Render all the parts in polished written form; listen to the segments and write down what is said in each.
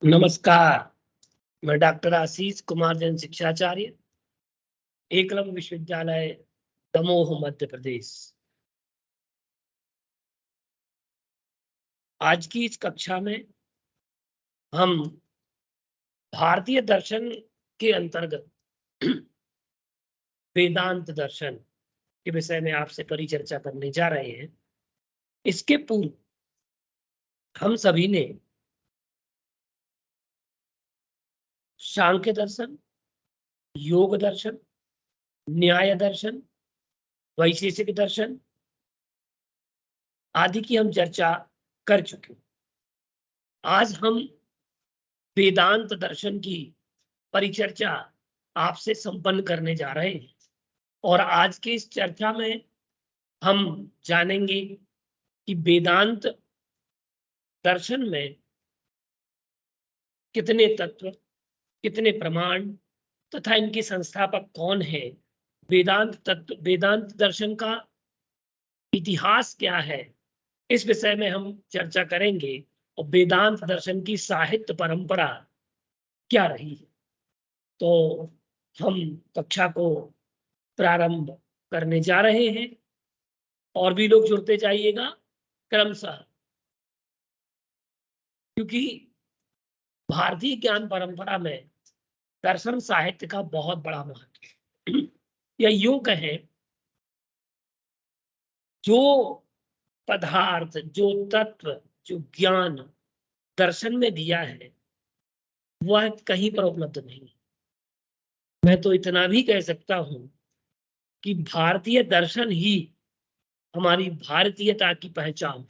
नमस्कार। मैं डॉक्टर आशीष कुमार जैन, शिक्षाचार्य, एकलव्य विश्वविद्यालय दमोह, मध्य प्रदेश। आज की इस कक्षा में हम भारतीय दर्शन के अंतर्गत वेदांत दर्शन के विषय में आपसे परिचर्चा करने जा रहे हैं। इसके पूर्व हम सभी ने सांख्य दर्शन, योग दर्शन, न्याय दर्शन, वैशेषिक दर्शन आदि की हम चर्चा कर चुके। आज हम वेदांत दर्शन की परिचर्चा आपसे संपन्न करने जा रहे हैं और आज की इस चर्चा में हम जानेंगे कि वेदांत दर्शन में कितने तत्व, कितने प्रमाण तथा इनके संस्थापक कौन है, वेदांत दर्शन का इतिहास क्या है, इस विषय में हम चर्चा करेंगे और वेदांत दर्शन की साहित्य परंपरा क्या रही है। तो हम कक्षा को प्रारंभ करने जा रहे हैं और भी लोग जुड़ते जाइएगा क्रमशः, क्योंकि भारतीय ज्ञान परंपरा में दर्शन साहित्य का बहुत बड़ा महत्व है। या यूं कहें, जो पदार्थ, जो तत्व, जो ज्ञान दर्शन में दिया है वह कहीं पर उपलब्ध नहीं। मैं तो इतना भी कह सकता हूं कि भारतीय दर्शन ही हमारी भारतीयता की पहचान है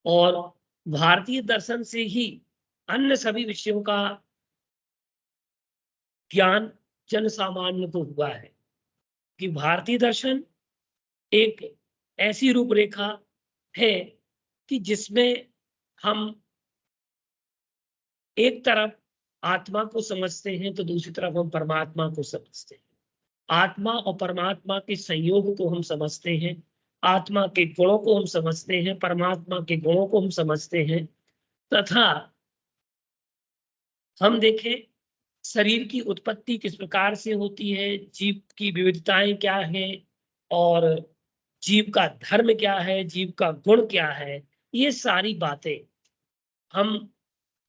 और भारतीय दर्शन से ही अन्य सभी विषयों का ज्ञान जन सामान्य को हुआ है। कि भारतीय दर्शन एक ऐसी रूपरेखा है कि जिसमें हम एक तरफ आत्मा को समझते हैं तो दूसरी तरफ हम परमात्मा को समझते हैं। आत्मा और परमात्मा के संयोग को हम समझते हैं, आत्मा के गुणों को हम समझते हैं, परमात्मा के गुणों को हम समझते हैं, तथा हम देखें शरीर की उत्पत्ति किस प्रकार से होती है, जीव की विविधताएं क्या हैं और जीव का धर्म क्या है, जीव का गुण क्या है, ये सारी बातें हम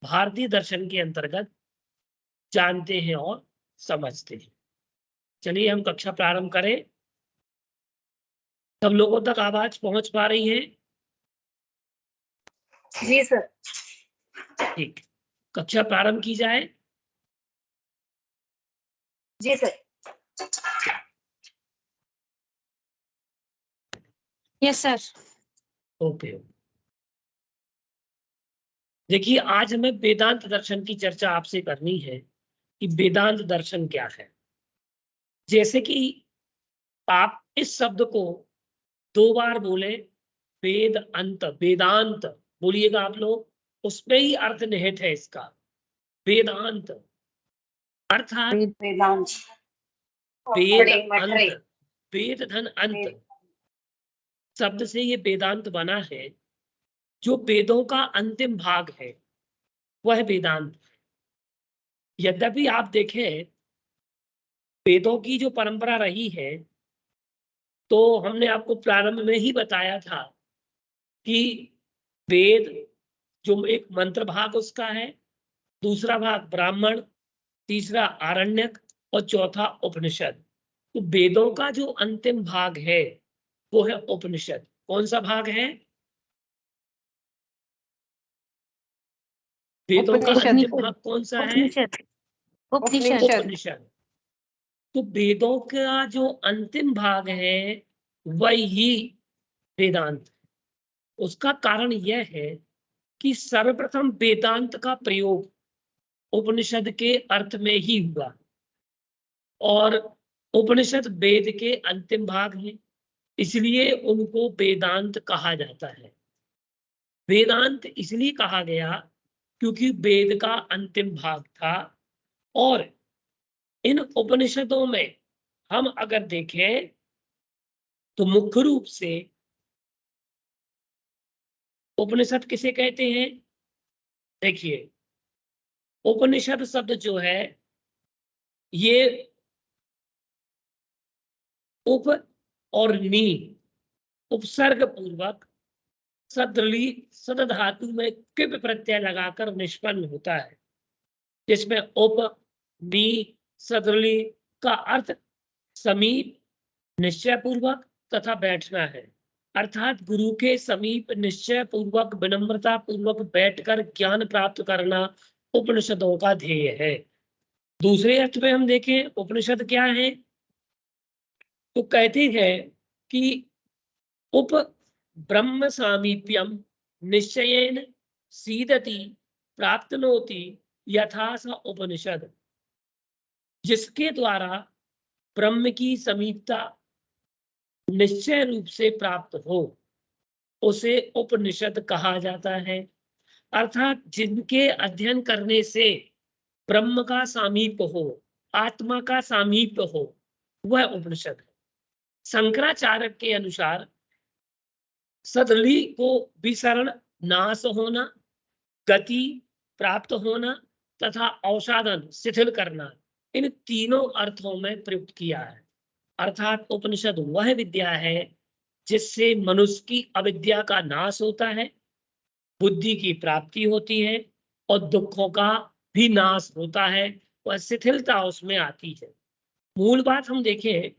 भारतीय दर्शन के अंतर्गत जानते हैं और समझते हैं। चलिए हम कक्षा प्रारंभ करें। सब लोगों तक आवाज पहुंच पा रही है? जी सर। ठीक, कक्षा प्रारंभ की जाए। जी सर। Yes sir. ओके, देखिए आज हमें वेदांत दर्शन की चर्चा आपसे करनी है कि वेदांत दर्शन क्या है। जैसे कि आप इस शब्द को 2 बार बोले, वेद अंत, वेदांत बोलिएगा आप लोग, उसमें ही अर्थ निहित है इसका। वेदांत अर्थात वेदांत, वेद अंत, वेद धन अंत शब्द से ये वेदांत बना है। जो वेदों का अंतिम भाग है वह वेदांत है। यद्यपि आप देखें वेदों की जो परंपरा रही है, तो हमने आपको प्रारंभ में ही बताया था कि वेद जो एक मंत्र भाग उसका है, दूसरा भाग ब्राह्मण, तीसरा आरण्यक और चौथा उपनिषद। तो वेदों का जो अंतिम भाग है वो है उपनिषद। कौन सा भाग है? वेदों का अंतिम भाग कौन सा है? उपनिषद। तो वेदों का जो अंतिम भाग है वही वेदांत। उसका कारण यह है कि सर्वप्रथम वेदांत का प्रयोग उपनिषद के अर्थ में ही हुआ और उपनिषद वेद के अंतिम भाग हैं, इसलिए उनको वेदांत कहा जाता है। वेदांत इसलिए कहा गया क्योंकि वेद का अंतिम भाग था और इन उपनिषदों में हम अगर देखें तो मुख्य रूप से उपनिषद किसे कहते हैं? देखिए, उपनिषद शब्द जो है ये उप और नी उपसर्ग पूर्वक सदली सद धातु में किप प्रत्यय लगाकर निष्पन्न होता है, जिसमें उप नी सदली का अर्थ समीप निश्चय पूर्वक तथा बैठना है, अर्थात गुरु के समीप निश्चय पूर्वक विनम्रता पूर्वक बैठकर ज्ञान प्राप्त करना उपनिषदों का ध्येय है। दूसरे अर्थ में हम देखें उपनिषद क्या है, तो कहते हैं कि उप ब्रह्म सामीप्यम निश्चयेन सीदति प्राप्तनोति यथा स उपनिषद, जिसके द्वारा ब्रह्म की समीपता निश्चय रूप से प्राप्त हो उसे उपनिषद कहा जाता है। अर्थात जिनके अध्ययन करने से ब्रह्म का सामीप्य हो, आत्मा का सामीप्य हो, वह उपनिषद है। शंकराचार्य के अनुसार सदली को विसरण नाश होना, गति प्राप्त होना तथा अवसादन शिथिल करना, इन तीनों अर्थों में प्रयुक्त किया है। अर्थात उपनिषद वह विद्या है जिससे मनुष्य की अविद्या का नाश होता है, बुद्धि की प्राप्ति होती है और दुखों का भी नाश होता है, वह शिथिलता उसमें आती है। मूल बात हम देखें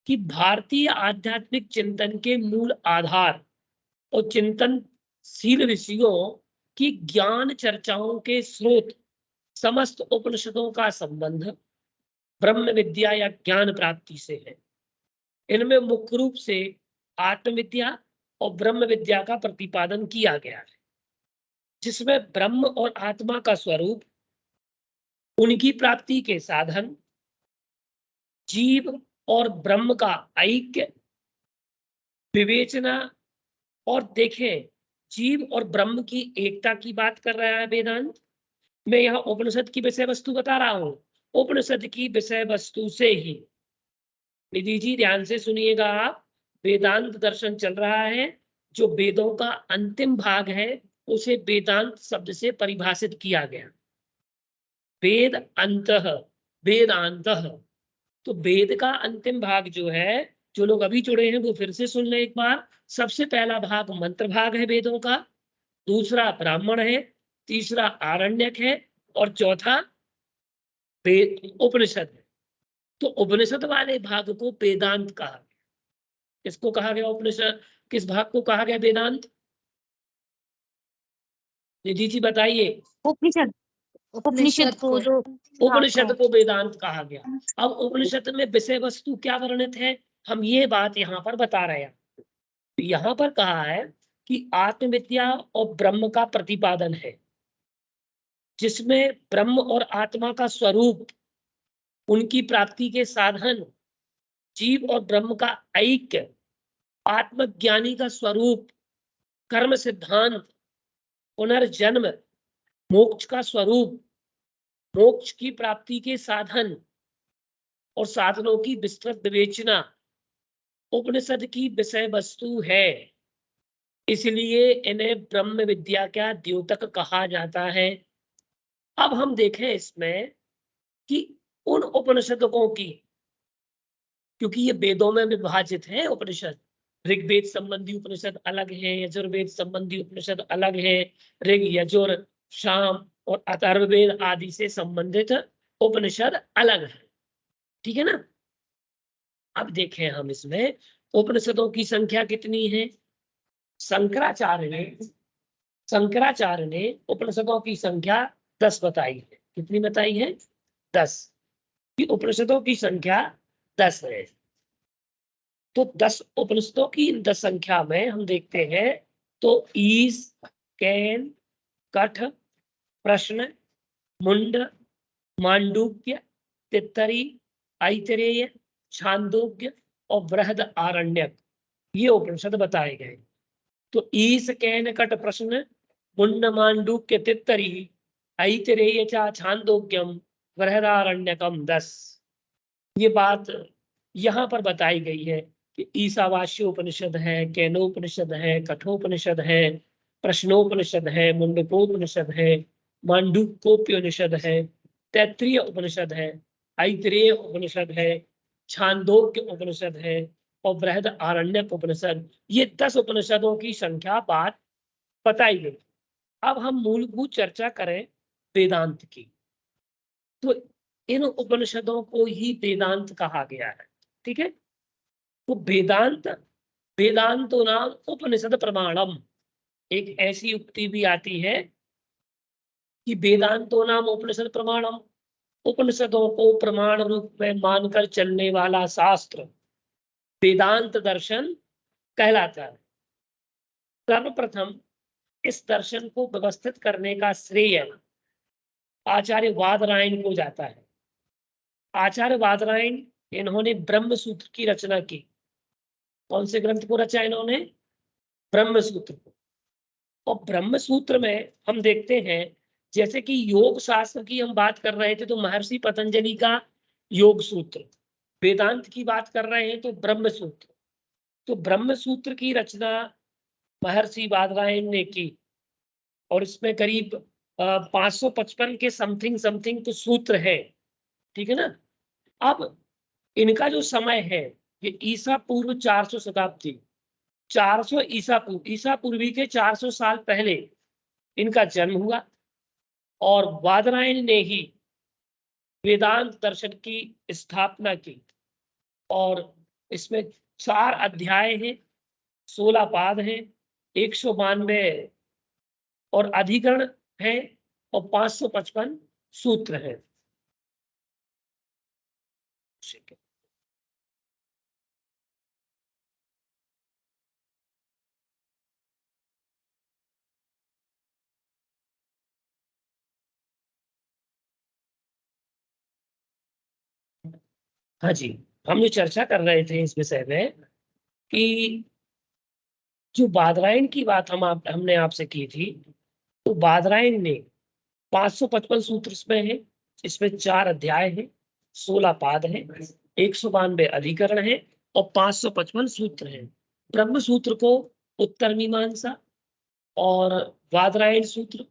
कि भारतीय आध्यात्मिक चिंतन के मूल आधार और चिंतनशील ऋषियों की ज्ञान चर्चाओं के स्रोत समस्त उपनिषदों का संबंध ब्रह्म विद्या या ज्ञान प्राप्ति से है। इनमें मुख्य रूप से आत्मविद्या और ब्रह्म विद्या का प्रतिपादन किया गया है, जिसमें ब्रह्म और आत्मा का स्वरूप, उनकी प्राप्ति के साधन, जीव और ब्रह्म का ऐक्य, विवेचना, और देखें जीव और ब्रह्म की एकता की बात कर रहा है वेदांत। मैं यहाँ उपनिषद की विषय वस्तु बता रहा हूं, उपनिषद की विषय वस्तु से ही। निधि जी ध्यान से सुनिएगा, आप वेदांत दर्शन चल रहा है, जो वेदों का अंतिम भाग है उसे वेदांत शब्द से परिभाषित किया गया। वेद अंतः वेदांतः, तो वेद का अंतिम भाग जो है, जो लोग अभी जुड़े हैं वो फिर से सुन लें एक बार। सबसे पहला भाग मंत्र भाग है वेदों का, दूसरा ब्राह्मण है, तीसरा आरण्यक है और चौथा उपनिषद है। तो उपनिषद वाले भाग को वेदांत कहा गया। किसको कहा गया उपनिषद, किस भाग को कहा गया वेदांत? निधि जी बताइए। उपनिषद उपनिषद को जो उपनिषद को वेदांत कहा गया। अब उपनिषद में विषय वस्तु क्या वर्णित है, हम ये बात यहाँ पर बता रहे हैं। यहाँ पर कहा है कि आत्मविद्या और ब्रह्म का प्रतिपादन है, जिसमें ब्रह्म और आत्मा का स्वरूप, उनकी प्राप्ति के साधन, जीव और ब्रह्म का ऐक्य, आत्मज्ञानी का स्वरूप, कर्म सिद्धांत, पुनर्जन्म, मोक्ष का स्वरूप, मोक्ष की प्राप्ति के साधन और साधनों की विस्तृत विवेचना उपनिषद की विषय वस्तु है। इसलिए इन्हें ब्रह्म विद्या का द्योतक कहा जाता है। अब हम देखें इसमें कि उन उपनिषदों की, क्योंकि ये वेदों में विभाजित है उपनिषद, ऋग्वेद संबंधी उपनिषद अलग है, यजुर्वेद संबंधी उपनिषद अलग है, ऋग यजुर शाम और अथर्ववेद आदि से संबंधित उपनिषद अलग है, ठीक है ना। अब देखें हम इसमें उपनिषदों की संख्या कितनी है। शंकराचार्य ने उपनिषदों की संख्या 10 बताई है। कितनी बताई है? 10 की उपनिषदों की संख्या 10 है। तो 10 उपनिषदों की 10 संख्या में हम देखते हैं तो ईश, कैन, कठ, प्रश्न, मुंड, मांडुक्य, तित्तरी, ऐतरेय, छांदोग्य और बृहद आरण्यक, ये उपनिषद बताए गए। तो ईश, कैन, कट, प्रश्न, मुंड, मांडुक्य, तित्तरी, ऐतरेय च छांदोग्यम बृहदारण्यकम 10, ये बात यहाँ पर बताई गई है कि ईशावास्य उपनिषद है, कैनोपनिषद है, कठोपनिषद है, प्रश्नोपनिषद है, मुंडकोपनिषद है, मांडूक्योपनिषद है, तैत्तिरीय उपनिषद है, ऐतरेय उपनिषद है, छांदोग्य उपनिषद है और बृहद आरण्यक उपनिषद। ये 10 उपनिषदों की संख्या बात बताई गई। अब हम मूलभूत चर्चा करें वेदांत की, तो इन उपनिषदों को ही वेदांत कहा गया है। ठीक है, तो वेदांत, वेदांतो नाम उपनिषद प्रमाणम, एक ऐसी उक्ति भी आती है कि वेदांतो नाम उपनिषद प्रमाणम, उपनिषदों को प्रमाण रूप में मानकर चलने वाला शास्त्र वेदांत दर्शन कहलाता है। सर्वप्रथम इस दर्शन को व्यवस्थित करने का श्रेय आचार्य वादरायण को जाता है। आचार्य वादरायण, इन्होंने ब्रह्म सूत्र की रचना की। कौन से ग्रंथ को रचा इन्होंने? ब्रह्म सूत्र को। और ब्रह्म सूत्र में हम देखते हैं, जैसे कि योग शास्त्र की हम बात कर रहे थे तो महर्षि पतंजलि का योग सूत्र, वेदांत की बात कर रहे हैं तो ब्रह्म सूत्र। तो ब्रह्म सूत्र की रचना महर्षि वादरायण ने की और इसमें करीब 555 के समथिंग तो सूत्र है। ठीक है ना। अब इनका जो समय है ये ईसा पूर्व 400 शताब्दी, 400 ईसा पूर्वी के 400 साल पहले इनका जन्म हुआ और वादरायण ने ही वेदांत दर्शन की स्थापना की। और इसमें 4 अध्याय हैं, 16 पाद हैं, 192 और अधिकरण है और 555 सूत्र हैं। हाँ जी, हम जो चर्चा कर रहे थे इस विषय में कि जो बादरायण की बात हमने आपसे की थी, तो बादरायण ने 555 सूत्र इसमें है, इसमें 4 अध्याय हैं, 16 पाद हैं, 192 अधिकरण है और 555 सूत्र हैं। ब्रह्म सूत्र को उत्तर मीमांसा और वादरायण सूत्र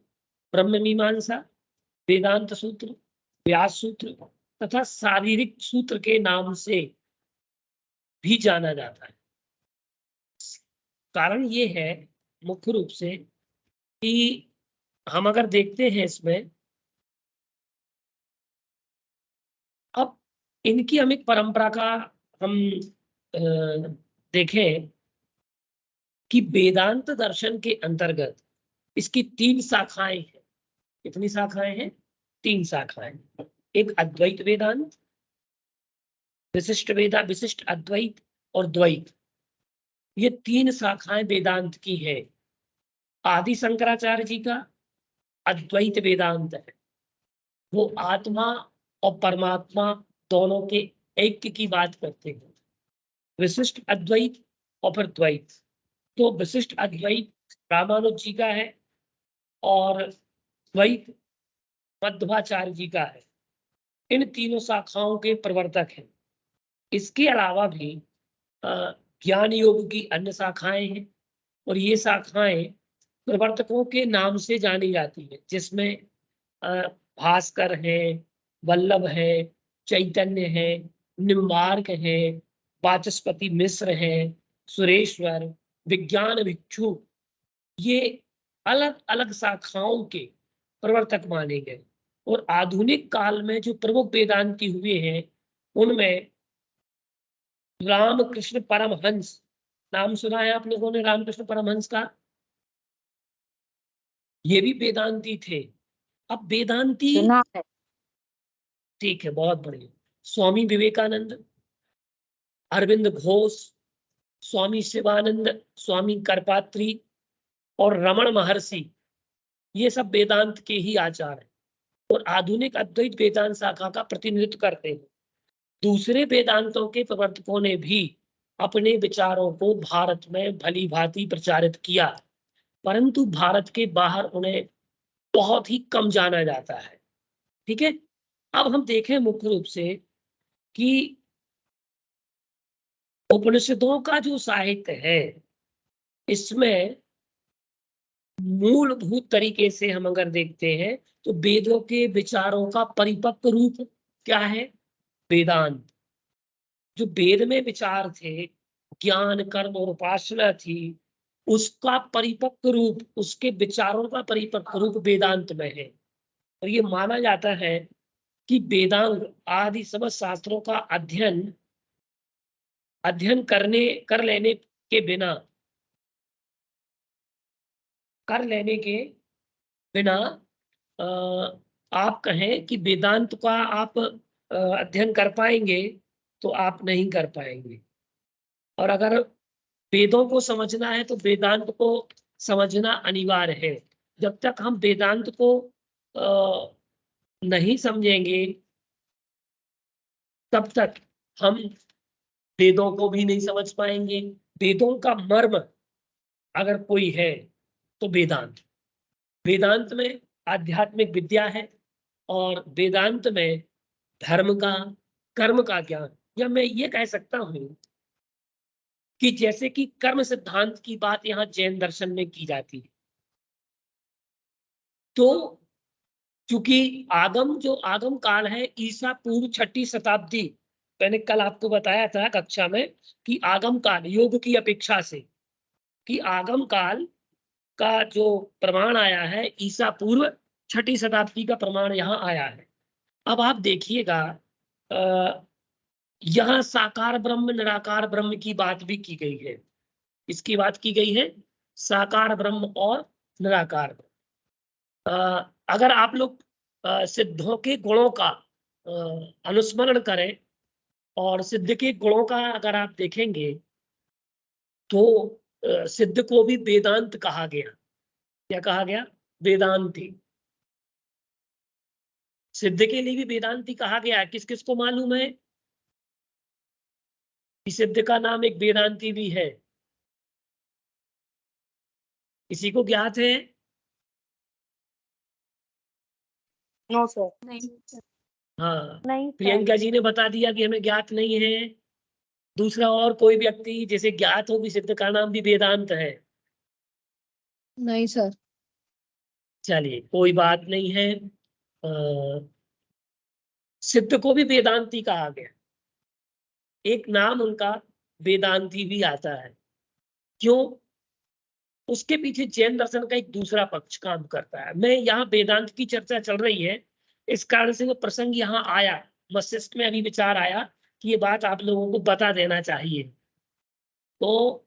ब्रह्म मीमांसा, वेदांत सूत्र, व्यास सूत्र तथा शारीरिक सूत्र के नाम से भी जाना जाता है। कारण ये है मुख्य रूप से कि हम अगर देखते हैं इसमें, अब इनकी हम एक परंपरा का हम देखें कि वेदांत दर्शन के अंतर्गत इसकी 3 शाखाएं हैं। कितनी शाखाएं हैं? 3 शाखाएं। एक अद्वैत वेदांत, विशिष्ट अद्वैत और द्वैत, ये 3 शाखाएं वेदांत की है। आदि शंकराचार्य जी का अद्वैत वेदांत है, वो आत्मा और परमात्मा दोनों के ऐक्य की बात करते हैं। विशिष्ट अद्वैत और फिर द्वैत। तो विशिष्ट अद्वैत रामानुज जी का है और द्वैत मध्वाचार्य जी का है। इन तीनों शाखाओं के प्रवर्तक हैं। इसके अलावा भी ज्ञान योग की अन्य शाखाएं हैं और ये शाखाएं प्रवर्तकों के नाम से जानी जाती है, जिसमें भास्कर है, वल्लभ है, चैतन्य है, निम्बार्क है, वाचस्पति मिश्र है, सुरेश्वर, विज्ञान भिक्षु, ये अलग अलग शाखाओं के प्रवर्तक माने गए। और आधुनिक काल में जो प्रमुख वेदांती हुए हैं उनमें रामकृष्ण परमहंस, नाम सुना है आप लोगों ने रामकृष्ण परमहंस का? ये भी वेदांती थे। अब वेदांती, सुना है। ठीक है, बहुत बढ़िया। स्वामी विवेकानंद, अरविंद घोष, स्वामी शिवानंद, स्वामी करपात्री और रमण महर्षि, ये सब वेदांत के ही आचार्य हैं और आधुनिक अद्वैत वेदांत शाखा का प्रतिनिधित्व करते हैं। दूसरे वेदांतों के प्रवर्तकों ने भी अपने विचारों को भारत में भली भांति प्रचारित किया, परंतु भारत के बाहर उन्हें बहुत ही कम जाना जाता है। ठीक है। अब हम देखें मुख्य रूप से कि उपनिषदों का जो साहित्य है इसमें मूलभूत तरीके से हम अगर देखते हैं तो वेदों के विचारों का परिपक्व रूप क्या है? वेदांत। जो वेद में विचार थे, ज्ञान, कर्म और उपासना थी, उसका परिपक्व रूप, उसके विचारों का परिपक्व रूप वेदांत में है। और ये माना जाता है कि वेदांग आदि समस्त शास्त्रों का अध्ययन कर लेने के बिना आप कहें कि वेदांत का आप अध्ययन कर पाएंगे तो आप नहीं कर पाएंगे। और अगर वेदों को समझना है तो वेदांत को समझना अनिवार्य है। जब तक हम वेदांत को नहीं समझेंगे तब तक हम वेदों को भी नहीं समझ पाएंगे। वेदों का मर्म अगर कोई है तो वेदांत में आध्यात्मिक विद्या है और वेदांत में धर्म का, कर्म का ज्ञान। या मैं ये कह सकता हूं कि जैसे कि कर्म सिद्धांत की बात यहाँ जैन दर्शन में की जाती है, तो चूंकि जो आगम काल है ईसा पूर्व 6ठी शताब्दी, मैंने कल आपको बताया था कक्षा में कि आगम काल योग की अपेक्षा से, कि आगम काल का जो प्रमाण आया है ईसा पूर्व 6ठी शताब्दी का प्रमाण यहाँ आया है। अब आप देखिएगा यहाँ साकार ब्रह्म निराकार ब्रह्म की बात भी की गई है। इसकी बात की गई है साकार ब्रह्म और निराकार ब्रह्म। अगर आप लोग सिद्धों के गुणों का अनुस्मरण करें और सिद्ध के गुणों का अगर आप देखेंगे तो सिद्ध को भी वेदांत कहा गया। क्या कहा गया? वेदांती। सिद्ध के लिए भी वेदांती कहा गया है। किस किस को मालूम है कि सिद्ध का नाम एक वेदांती भी है? किसी को ज्ञात है? No sir. हाँ, नहीं प्रियंका जी ने बता दिया कि हमें ज्ञात नहीं है। दूसरा और कोई व्यक्ति जैसे ज्ञात हो कि सिद्ध का नाम भी वेदांत है? नहीं सर। चलिए कोई बात नहीं है। सिद्ध को भी वेदांती कहा गया। एक नाम उनका वेदांती भी आता है। क्यों? उसके पीछे जैन दर्शन का एक दूसरा पक्ष काम करता है। मैं यहाँ वेदांत की चर्चा चल रही है, इस कारण से वो प्रसंग यहाँ आया, मस्तिष्क में अभी विचार आया कि ये बात आप लोगों को बता देना चाहिए। तो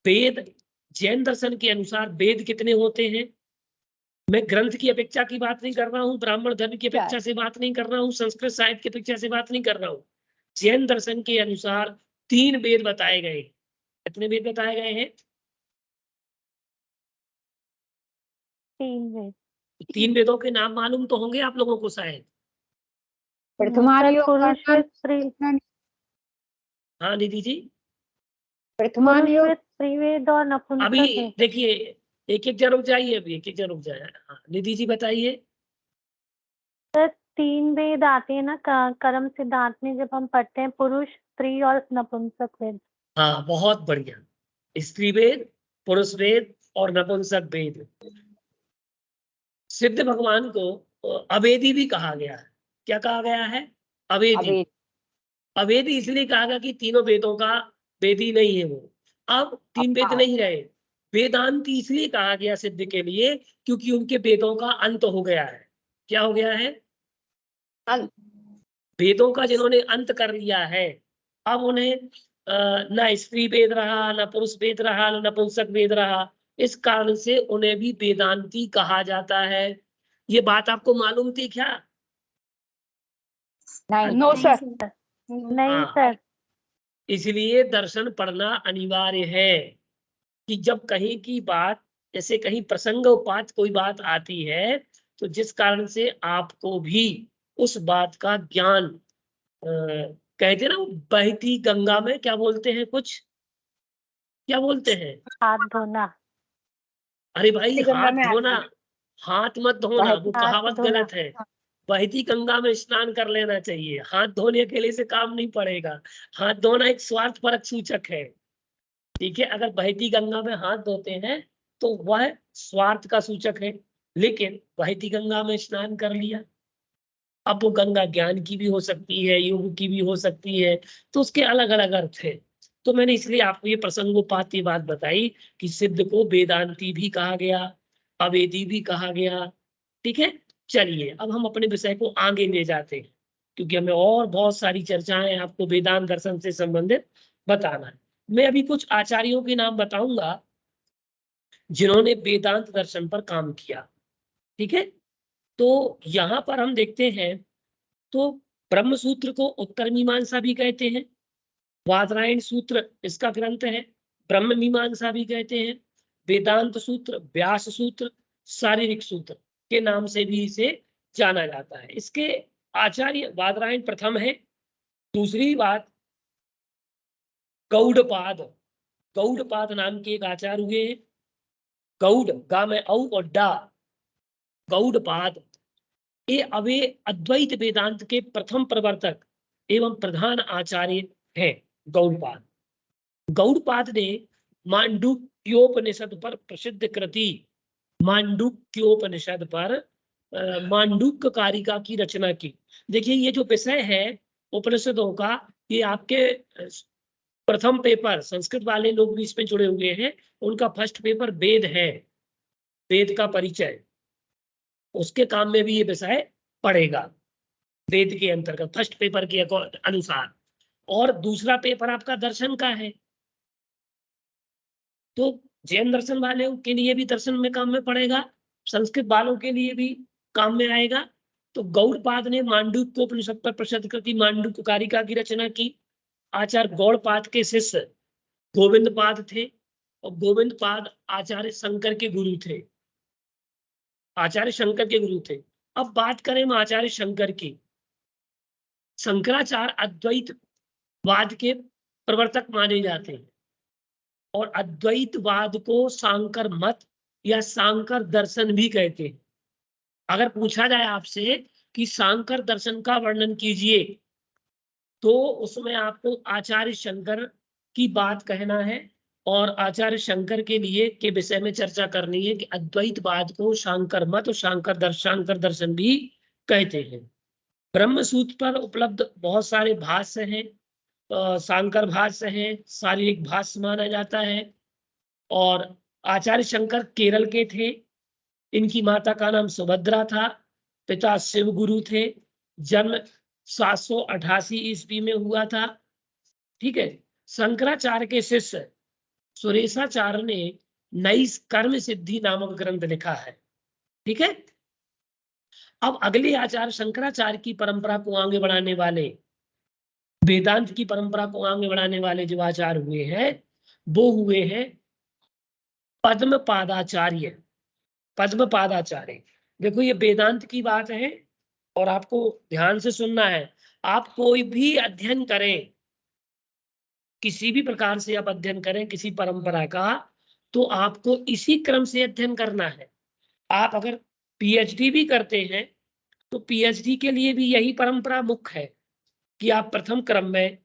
वेद, जैन दर्शन के अनुसार वेद कितने होते हैं? मैं ग्रंथ की अपेक्षा की बात नहीं कर रहा हूँ, ब्राह्मण धर्म की अपेक्षा से बात नहीं कर रहा हूँ, संस्कृत साहित्य की अपेक्षा से बात नहीं कर रहा हूँ। जैन दर्शन के अनुसार 3 वेद बताए गए। कितने वेद बताए गए हैं? 3 वेद। 3 वेदों के नाम मालूम तो होंगे आप लोगों को शायद। हाँ निधि जी। त्रिवेद और नपुंसक। अभी देखिए एक एक जन रुक जाइए, अभी एक एक जन रुक जाए। हाँ निधि जी बताइए। 3 वेद आते हैं ना कर्म सिद्धांत में, जब हम पढ़ते हैं पुरुष, स्त्री और नपुंसक वेद। हाँ बहुत बढ़िया। स्त्री वेद, पुरुष वेद और नपुंसक वेद। सिद्ध भगवान को अवेदी भी कहा गया है। क्या कहा गया है? अवेदी। अवेदी इसलिए कहा गया कि तीनों वेदों का वेदी नहीं है वो। अब 3 वेद नहीं रहे। वेदांती इसलिए कहा गया सिद्ध के लिए क्योंकि उनके वेदों का अंत हो गया है। क्या हो गया है? वेदों का जिन्होंने अंत कर लिया है, अब उन्हें न स्त्री वेद रहा, न पुरुष वेद रहा, न नपुंसक वेद रहा। इस कारण से उन्हें भी वेदांती कहा जाता है। ये बात आपको मालूम थी क्या? No sir. नहीं सर। इसलिए दर्शन पढ़ना अनिवार्य है कि जब कहीं की बात, जैसे कहीं प्रसंगोपात कोई बात आती है तो जिस कारण से आपको भी उस बात का ज्ञान, कहते हैं ना बहती गंगा में क्या बोलते हैं, कुछ क्या बोलते हैं? हाथ धोना। अरे भाई हाथ धोना, हाथ मत धोना, वो कहावत गलत है। बहती गंगा में स्नान कर लेना चाहिए। हाथ धोने के लिए से काम नहीं पड़ेगा। हाथ धोना एक स्वार्थ परक सूचक है। ठीक है, अगर बहती गंगा में हाथ धोते हैं तो वह स्वार्थ का सूचक है, लेकिन बहती गंगा में स्नान कर लिया। अब वो गंगा ज्ञान की भी हो सकती है, योग की भी हो सकती है, तो उसके अलग अलग अर्थ है। तो मैंने इसलिए आपको ये प्रसंगोपात ये बात बताई कि सिद्ध को वेदांती भी कहा गया, अवेदी भी कहा गया। ठीक है, चलिए अब हम अपने विषय को आगे ले जाते हैं, क्योंकि हमें और बहुत सारी चर्चाएं आपको वेदांत दर्शन से संबंधित बताना है। मैं अभी कुछ आचार्यों के नाम बताऊंगा जिन्होंने वेदांत दर्शन पर काम किया। ठीक है, तो यहाँ पर हम देखते हैं, तो ब्रह्म सूत्र को उत्तर मीमांसा भी कहते हैं, वादरायण सूत्र इसका ग्रंथ है, ब्रह्म मीमांसा भी कहते हैं, वेदांत सूत्र, व्यास सूत्र, शारीरिक सूत्र के नाम से भी इसे जाना जाता है। इसके आचार्य वादरायण प्रथम है। दूसरी बात, गौड़पाद, गौड़पाद नाम के एक आचार्य हुए हैं। गौड़, गा में औ और डा, गौड़पाद ये अवे अद्वैत वेदांत के प्रथम प्रवर्तक एवं प्रधान आचार्य हैं। गौड़पाद, गौड़पाद ने मांडुक्योपनिषद पर प्रसिद्ध कृति मांडुक्योपनिषद पर मांडुक्य कारिका की रचना की। देखिए ये जो विषय है उपनिषदों का, ये आपके प्रथम पेपर, संस्कृत वाले लोग भी इसमें जुड़े हुए हैं, उनका फर्स्ट पेपर वेद है, वेद का परिचय, उसके काम में भी ये विषय पड़ेगा वेद के अंतर्गत फर्स्ट पेपर के अनुसार। और दूसरा पेपर आपका दर्शन का है, तो जैन दर्शन वाले के लिए भी दर्शन में काम में पड़ेगा, संस्कृत वालों के लिए भी काम में आएगा। तो गौड़पाद ने मांडुक्योपनिषद पर प्रसिद्ध कृति मांडुक्य कारिका की रचना की। आचार्य गौड़पाद के शिष्य गोविंद पाद थे, और गोविंद पाद आचार्य शंकर के गुरु थे, आचार्य शंकर के गुरु थे। अब बात करें हम आचार्य शंकर की, शंकराचार्य अद्वैतवाद के प्रवर्तक माने जाते हैं, और अद्वैतवाद को सांकर मत या सांकर दर्शन भी कहते हैं। अगर पूछा जाए आपसे कि सांकर दर्शन का वर्णन कीजिए, तो उसमें आपको आचार्य शंकर की बात कहना है, और आचार्य शंकर के लिए के विषय में चर्चा करनी है कि अद्वैतवाद को सांकर मत और सांकर दर्शन भी कहते हैं। ब्रह्म सूत्र पर उपलब्ध बहुत सारे भाष्य हैं, सांकर भाष्य है, शारीरिक भाष्य माना जाता है। और आचार्य शंकर केरल के थे, इनकी माता का नाम सुभद्रा था, पिता शिव गुरु थे, जन्म 788 ईस्वी में हुआ था। ठीक है, शंकराचार्य के शिष्य सुरेशाचार्य ने नई कर्म सिद्धि नामक ग्रंथ लिखा है। ठीक है, अब अगले आचार्य शंकराचार्य की परंपरा को आगे बढ़ाने वाले, वेदांत की परंपरा को आगे बढ़ाने वाले जो आचार्य हुए हैं, वो हुए हैं पद्मपादाचार्य। पद्मपादाचार्य, देखो ये वेदांत की बात है और आपको ध्यान से सुनना है। आप कोई भी अध्ययन करें, किसी भी प्रकार से आप अध्ययन करें किसी परंपरा का, तो आपको इसी क्रम से अध्ययन करना है। आप अगर पीएचडी भी करते हैं, तो पीएचडी के लिए भी यही परंपरा मुख्य है कि आप प्रथम क्रम में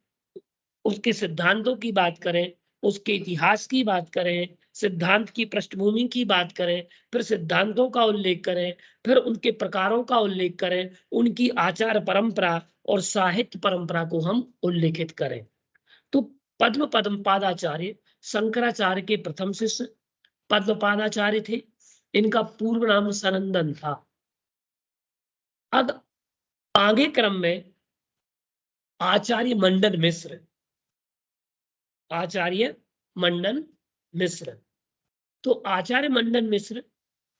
उसके सिद्धांतों की बात करें, उसके इतिहास की बात करें, सिद्धांत की पृष्ठभूमि की बात करें, फिर सिद्धांतों का उल्लेख करें, फिर उनके प्रकारों का उल्लेख करें, उनकी आचार परंपरा और साहित्य परंपरा को हम उल्लेखित करें। तो पद्मपादाचार्य शंकराचार्य के प्रथम शिष्य पद्मपादाचार्य थे, इनका पूर्व नाम सनंदन था। अब आगे क्रम में आचार्य मंडन मिश्र, आचार्य मंडन मिश्र, तो आचार्य मंडन मिश्र,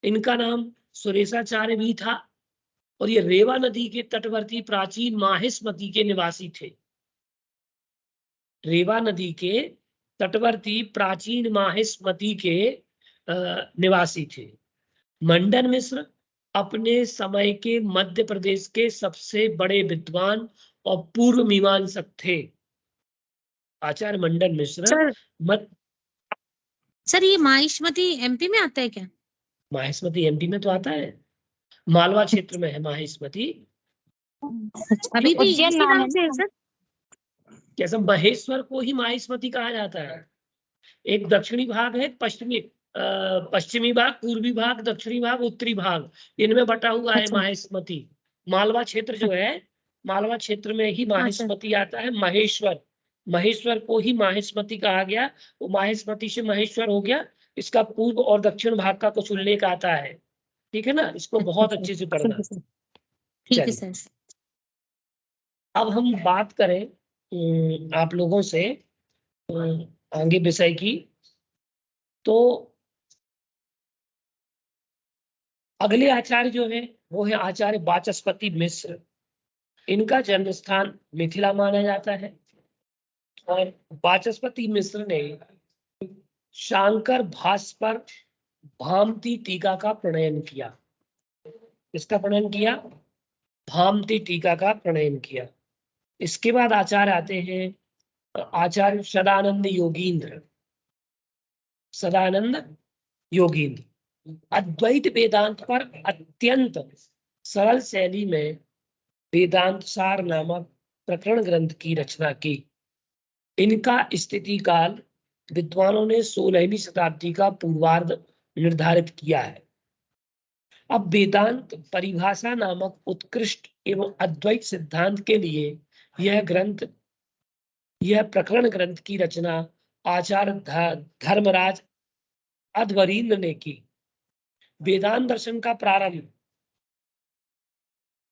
इनका नाम सुरेशाचार्य भी था, और ये रेवा नदी के तटवर्ती प्राचीन माहिष्मती के निवासी थे। रेवा नदी के तटवर्ती प्राचीन माहिष्मती के निवासी थे। मंडन मिश्र अपने समय के मध्य प्रदेश के सबसे बड़े विद्वान और पूर्व मीमांसक थे। आचार्य मंडन मिश्र सर ये माहिष्मती एमपी में आता है क्या? माहिष्मती एमपी में तो आता है, मालवा क्षेत्र में है माहिष्मती। अभी भी इसी नाम से है सर? कैसा, महेश्वर को ही माहिष्मती कहा जाता है। एक दक्षिणी भाग है, पश्चिमी पश्चिमी भाग, पूर्वी भाग, दक्षिणी भाग, उत्तरी भाग, इनमें बटा हुआ है अच्छा। माहेश्मती। मालवा क्षेत्र जो है, मालवा क्षेत्र में ही माहेश्मती आता है। महेश्वर, महेश्वर को ही माहेश्मती कहा गया। वो माहेश्मती से महेश्वर हो गया। इसका पूर्व और दक्षिण भाग का कुछ उल्लेख आता है। ठीक है ना, इसको बहुत अच्छे से पढ़ना। ठीक है चलिए, सर। अब हम बात करें आप लोगों से आगे विषय की। तो अगले आचार्य जो है वो है आचार्य वाचस्पति मिश्र। इनका जन्म स्थान मिथिला माना जाता है। और वाचस्पति मिश्र ने शांकर भाष्य पर भामती टीका का प्रणयन किया। इसका प्रणयन किया, भामती टीका का प्रणयन किया। इसके बाद आचार्य आते हैं आचार्य सदानंद योगींद्र। सदानंद योगींद्र अद्वैत वेदांत पर अत्यंत सरल शैली में वेदांत सार नामक प्रकरण ग्रंथ की रचना की। इनका स्थिति काल विद्वानों ने 16वीं शताब्दी का पूर्वार्ध निर्धारित किया है। अब वेदांत परिभाषा नामक उत्कृष्ट एवं अद्वैत सिद्धांत के लिए यह प्रकरण ग्रंथ की रचना आचार्य धर्मराज अध्वरीन्द्र ने की। वेदांत दर्शन का प्रारंभ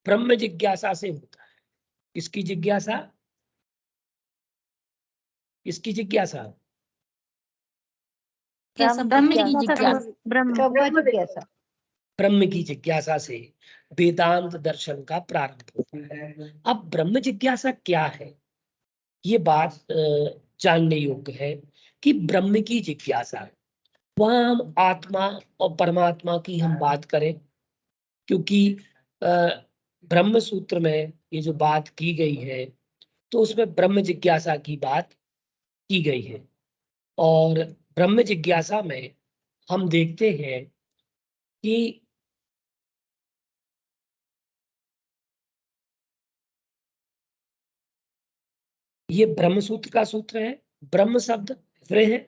ब्रह्म जिज्ञासा से होता है। किसकी जिज्ञासा? किसकी जिज्ञासा? ब्रह्म की जिज्ञासा। ब्रह्म की जिज्ञासा से वेदांत दर्शन का प्रारंभ होता है। अब ब्रह्म जिज्ञासा क्या है, ये बात जानने योग्य है कि ब्रह्म की जिज्ञासा, वहां हम आत्मा और परमात्मा की हम बात करें, क्योंकि ब्रह्म सूत्र में ये जो बात की गई है तो उसमें ब्रह्म जिज्ञासा की बात की गई है। और ब्रह्म जिज्ञासा में हम देखते हैं कि ये ब्रह्म सूत्र का सूत्र है। ब्रह्म शब्द वृह,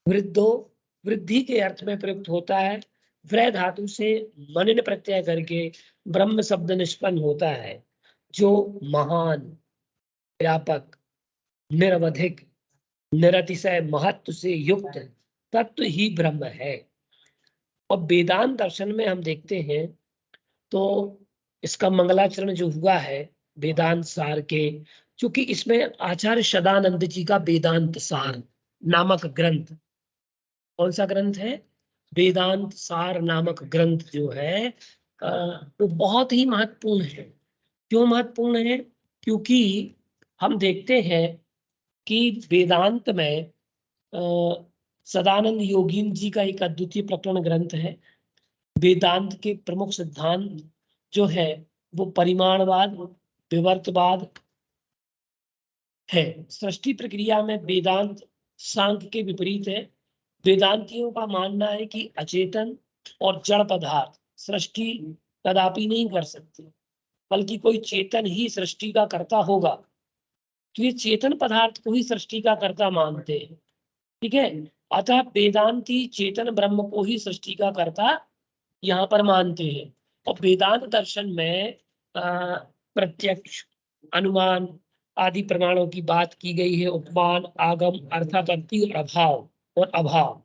वृद्धो, वृद्धि के अर्थ में प्रयुक्त होता है। वृह धातु से मनन प्रत्यय करके ब्रह्म शब्द निष्पन्न होता है, जो महान, व्यापक, निरवधिक, निरतिशय महत्व से युक्त तत्व ही ब्रह्म है। और वेदांत दर्शन में हम देखते हैं तो इसका मंगलाचरण जो हुआ है वेदांत सार के, क्योंकि इसमें आचार्य सदानंद जी का वेदांत सार नामक ग्रंथ, कौन सा ग्रंथ है? वेदांत सार नामक ग्रंथ जो है वो बहुत ही महत्वपूर्ण है। क्यों महत्वपूर्ण है? क्योंकि हम देखते हैं कि वेदांत में सदानंद योगीन जी का एक अद्वितीय प्रकरण ग्रंथ है। वेदांत के प्रमुख सिद्धांत जो है वो परिमाणवाद, विवर्तवाद है। सृष्टि प्रक्रिया में वेदांत सांख्य के विपरीत है। वेदांतियों का मानना है कि अचेतन और जड़ पदार्थ सृष्टि कदापि नहीं कर सकते, बल्कि कोई चेतन ही सृष्टि का कर्ता होगा। तो ये चेतन पदार्थ को ही सृष्टि का कर्ता मानते हैं। ठीक है, अतः वेदांती चेतन ब्रह्म को ही सृष्टि का कर्ता यहाँ पर मानते हैं। और वेदांत दर्शन में प्रत्यक्ष, अनुमान आदि प्रमाणों की बात की गई है। उपमान, आगम, अर्थापत्ति और अभाव,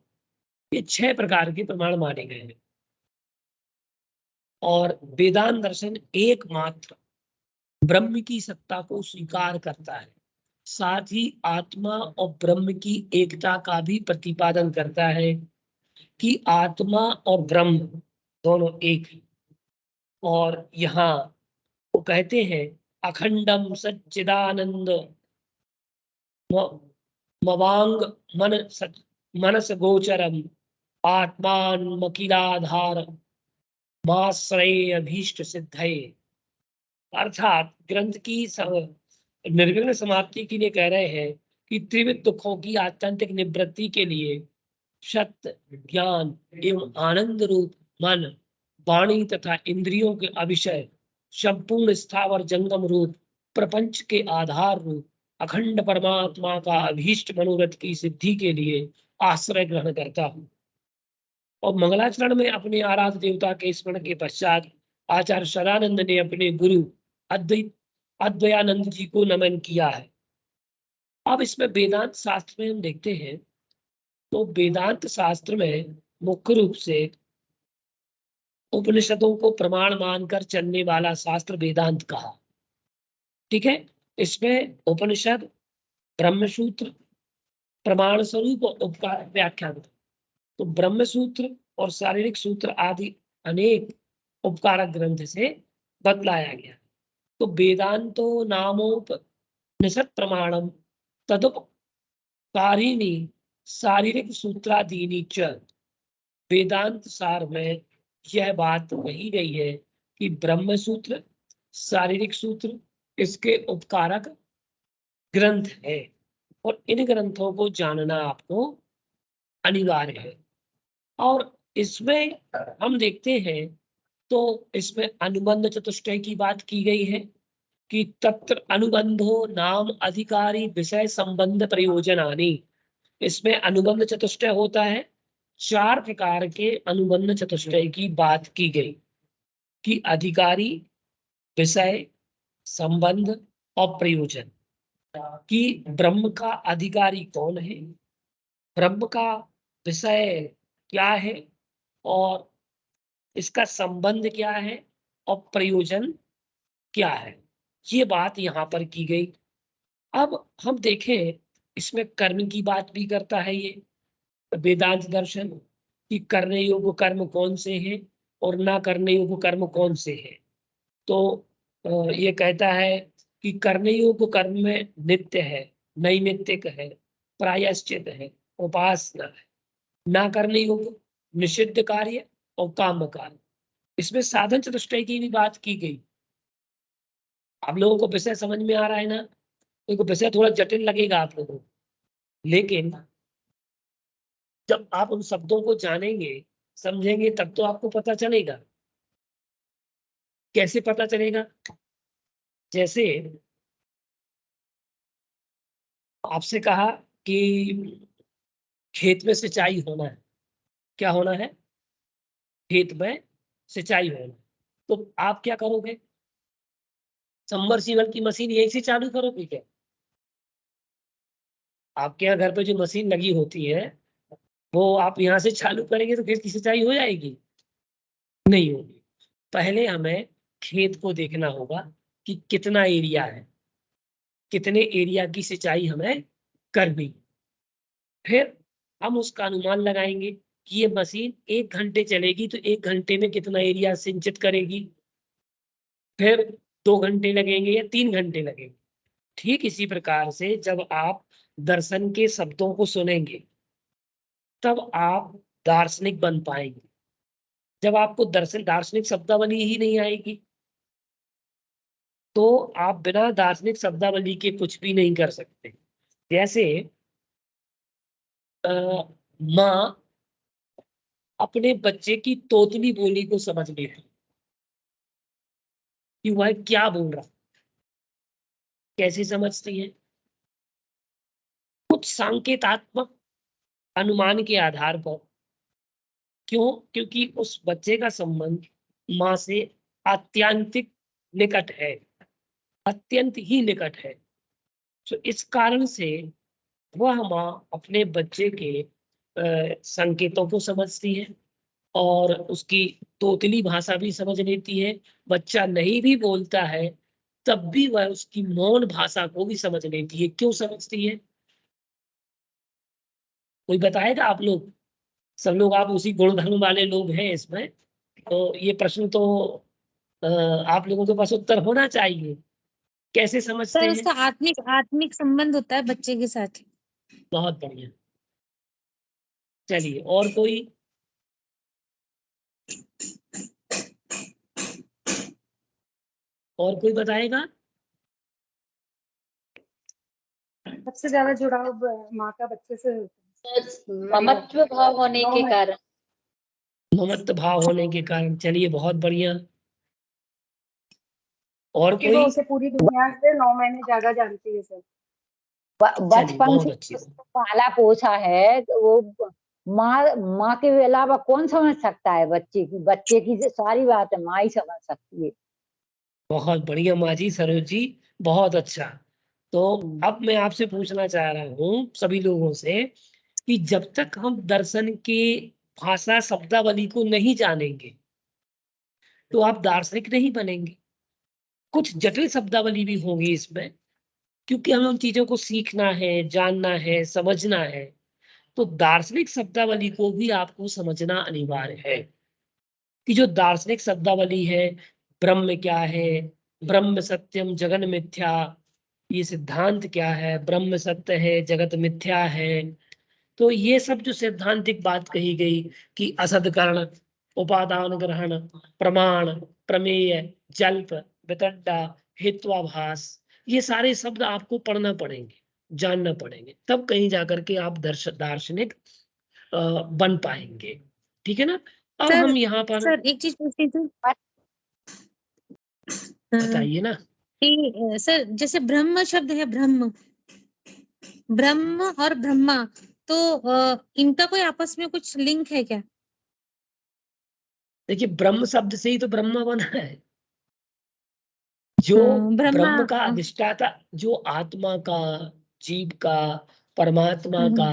ये 6 प्रकार के प्रमाण माने गए हैं। और वेदांत दर्शन एकमात्र ब्रह्म की सत्ता को स्वीकार करता है, साथ ही आत्मा और ब्रह्म की एकता का भी प्रतिपादन करता है कि आत्मा और ब्रह्म दोनों एक ही। और यहाँ वो कहते हैं अखंडम सच्चिदानंद मवांग मनस गोचरम आत्मान मकिलाधार माश्रय अभीष्ट सिद्धये। अर्थात ग्रंथ की निर्विघ्न समाप्ति के लिए कह रहे हैं कि त्रिविध दुखों की आत्यंतिक निवृत्ति के लिए सत्य, ज्ञान एवं आनंद रूप मन, वाणी तथा इंद्रियों के अविषय संपूर्ण स्थावर जंगम रूप प्रपंच के आधार रूप अखंड परमात्मा का अभीष्ट मनोरथ की सिद्धि के लिए आश्रय ग्रहण करता हूँ। और मंगलाचरण में अपने आराध्य देवता के स्मरण के पश्चात आचार्य शरानंद ने अपने गुरु अद्वयानंद जी को नमन किया है। अब इसमें वेदांत शास्त्र में हम देखते हैं तो वेदांत शास्त्र में मुख्य रूप से उपनिषदों को प्रमाण मानकर चलने वाला शास्त्र वेदांत कहा। ठीक है, इसमें उपनिषद, ब्रह्मसूत्र, प्रमाण स्वरूप और उपकार व्याख्यान, तो ब्रह्मसूत्र और शारीरिक सूत्र आदि अनेक उपकारक ग्रंथ से बतलाया गया। तो वेदांतो नामोपनिषद प्रमाणम तदुपकारिणी शारीरिक सूत्रादीनी च। वेदांत सार में यह बात कही गई है कि ब्रह्म सूत्र, शारीरिक सूत्र इसके उपकारक ग्रंथ है और इन ग्रंथों को जानना आपको अनिवार्य है। और इसमें हम देखते हैं तो इसमें अनुबंध चतुष्टय की बात की गई है कि तत्र अनुबंधो नाम अधिकारी विषय संबंध प्रयोजनानि। इसमें अनुबंध चतुष्टय होता है। 4 प्रकार के अनुबंध चतुष्टय की बात की गई कि अधिकारी, विषय, संबंध और प्रयोजन। कि ब्रह्म का अधिकारी कौन है, ब्रह्म का विषय क्या है और इसका संबंध क्या है और प्रयोजन क्या है, ये बात यहाँ पर की गई। अब हम देखें इसमें कर्म की बात भी करता है ये वेदांत दर्शन कि करने योग्य कर्म कौन से हैं और ना करने योग्य कर्म कौन से हैं। तो ये कहता है कि करने योग्य कर्म में नित्य है, नैमित्तिक है, प्रायश्चित है, उपासना है। ना करने योग्य निषिद्ध कार्य और काम कार्य। इसमें साधन चतुष्टय की भी बात की गई। आप लोगों को विषय समझ में आ रहा है ना? देखो विषय थोड़ा जटिल लगेगा आप लोगों को, लेकिन जब आप उन शब्दों को जानेंगे, समझेंगे, तब तो आपको पता चलेगा। कैसे पता चलेगा? जैसे आपसे कहा कि खेत में सिंचाई होना है। क्या होना है? खेत में सिंचाई होना। तो आप क्या करोगे? सबमर्सिबल की मशीन यहीं से चालू करोगे क्या? आपके यहाँ घर पे जो मशीन लगी होती है वो आप यहाँ से चालू करेंगे तो खेत की सिंचाई हो जाएगी? नहीं होगी। पहले हमें खेत को देखना होगा कि कितना एरिया है, कितने एरिया की सिंचाई हमें करनी। फिर हम उसका अनुमान लगाएंगे कि ये मशीन 1 घंटे चलेगी तो 1 घंटे में कितना एरिया सिंचित करेगी। फिर 2 घंटे लगेंगे या 3 घंटे लगेंगे। ठीक इसी प्रकार से जब आप दर्शन के शब्दों को सुनेंगे तब आप दार्शनिक बन पाएंगे। जब आपको दार्शनिक शब्दावली ही नहीं आएगी तो आप बिना दार्शनिक शब्दावली के कुछ भी नहीं कर सकते। जैसे माँ अपने बच्चे की तोतली बोली को समझ लेती कि वह क्या बोल रहा। कैसे समझती है? कुछ सांकेतात्मक अनुमान के आधार पर। क्यों? क्योंकि उस बच्चे का संबंध माँ से आत्यंतिक निकट है, अत्यंत ही निकट है। तो इस कारण से वह माँ अपने बच्चे के संकेतों को समझती है और उसकी तोतली भाषा भी समझ लेती है। बच्चा नहीं भी बोलता है तब भी वह उसकी मौन भाषा को भी समझ लेती है। क्यों समझती है? कोई बताएगा? आप लोग सब लोग आप उसी गुणधर्म वाले लोग हैं इसमें, तो ये प्रश्न तो आप लोगों के पास उत्तर होना चाहिए। कैसे समझते सर हैं? उसका आत्मिक आत्मिक संबंध होता है बच्चे के साथ। बहुत बढ़िया। चलिए और कोई? और कोई बताएगा? सबसे ज्यादा जुड़ाव माँ का बच्चे से ममत्व भाव होने के कारण। ममत्व भाव होने के कारण। चलिए बहुत बढ़िया। और क्योंकि वो कोई? उसे पूरी दुनिया से 9 महीने ज्यादा जानती है सर। बचपन बहुत से अच्छी। उसको पाला पोसा है, वो माँ के अलावा कौन समझ सकता है बच्चे की सारी बात है माँ ही समझ सकती है। बहुत बढ़िया माँ जी, सरोज जी, बहुत अच्छा। तो अब मैं आपसे पूछना चाह रहा हूँ सभी लोगों से कि जब तक हम दर्शन की भाषा शब्दावली को नहीं जानेंगे तो आप दार्शनिक नहीं बनेंगे। कुछ जटिल शब्दावली भी होंगी इसमें, क्योंकि हमें उन चीजों को सीखना है, जानना है, समझना है। तो दार्शनिक शब्दावली को भी आपको समझना अनिवार्य है कि जो दार्शनिक शब्दावली है, ब्रह्म क्या है, ब्रह्म सत्यम जगन मिथ्या, ये सिद्धांत क्या है, ब्रह्म सत्य है जगत मिथ्या है। तो ये सब जो सैद्धांतिक बात कही गई कि असदकरण, उपादान ग्रहण, प्रमाण, प्रमेय, जल्प, वितड्डा, हेत्वाभास, ये सारे शब्द आपको पढ़ना पड़ेंगे, जानना पड़ेंगे, तब कहीं जाकर के आप दार्शनिक बन पाएंगे। ठीक है ना। अब सर हम यहाँ पर सर एक चीज पूछनी थी। बताइए ना। कि सर जैसे ब्रह्म शब्द है, ब्रह्म ब्रह्म और ब्रह्मा, तो इनका कोई आपस में कुछ लिंक है क्या? देखिए, ब्रह्म शब्द से ही तो ब्रह्मा बना है। जो ब्रह्मा। ब्रह्म का अधिष्ठाता, जो आत्मा का, जीव का, परमात्मा का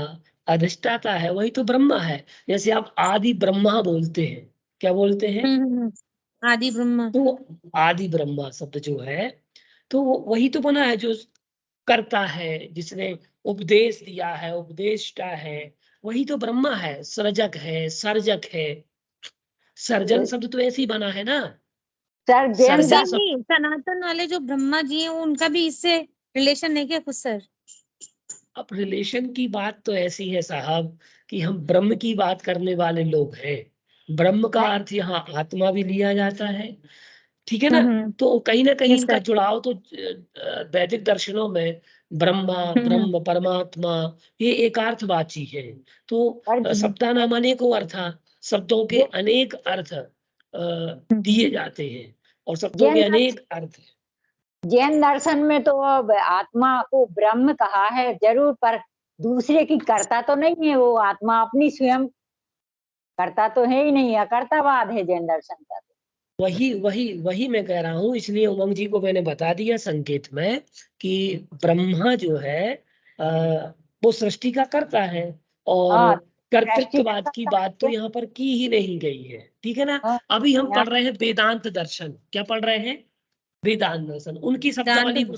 अधिष्ठाता है, वही तो ब्रह्मा है। जैसे आप आदि ब्रह्मा बोलते हैं, क्या बोलते हैं? आदि ब्रह्मा। तो आदि ब्रह्मा शब्द जो है, तो वही तो बना है, जो करता है, जिसने उपदेश दिया है, उपदेष्टा है, वही तो ब्रह्मा है। सृजक है, सर्जक है। सर्जन शब्द तो ऐसे ही बना है ना। सर जैन सर्जन सर नहीं, सनातन वाले जो ब्रह्मा जी हैं उनका भी इससे रिलेशन है क्या कुछ सर? अब रिलेशन की बात तो ऐसी है साहब कि हम ब्रह्म की बात करने वाले लोग हैं। ब्रह्म का अर्थ यहाँ आत्मा भी लिया जाता है, ठीक है ना। तो कहीं ना कहीं यस इनका सर। जुड़ाव तो वैदिक दर्शनों में ब्रह्मा, ब्रह्म, परमात्मा, ये एकार्थवाची है। तो शब्दानाम अनेकों अर्था, शब्दों के अनेक अर्थ दिए जाते हैं और शब्दों के अनेक अर्थ हैं। जैन दर्शन में तो अब आत्मा को ब्रह्म कहा है जरूर, पर दूसरे की करता तो नहीं है वो आत्मा, अपनी स्वयं करता तो है ही नहीं, अकर्तावाद है जैन दर्शन का। वही वही वही मैं कह रहा हूँ, इसलिए उमंग जी को मैंने बता दिया संकेत में कि ब्रह्मा जो है वो सृष्टि का करता है, और हाँ, कर्तृत्ववाद की बात तो यहाँ पर की ही नहीं गई है, ठीक है ना। अभी हम पढ़ रहे हैं वेदांत दर्शन। क्या पढ़ रहे हैं? वेदांत दर्शन। उनकी शब्दावली को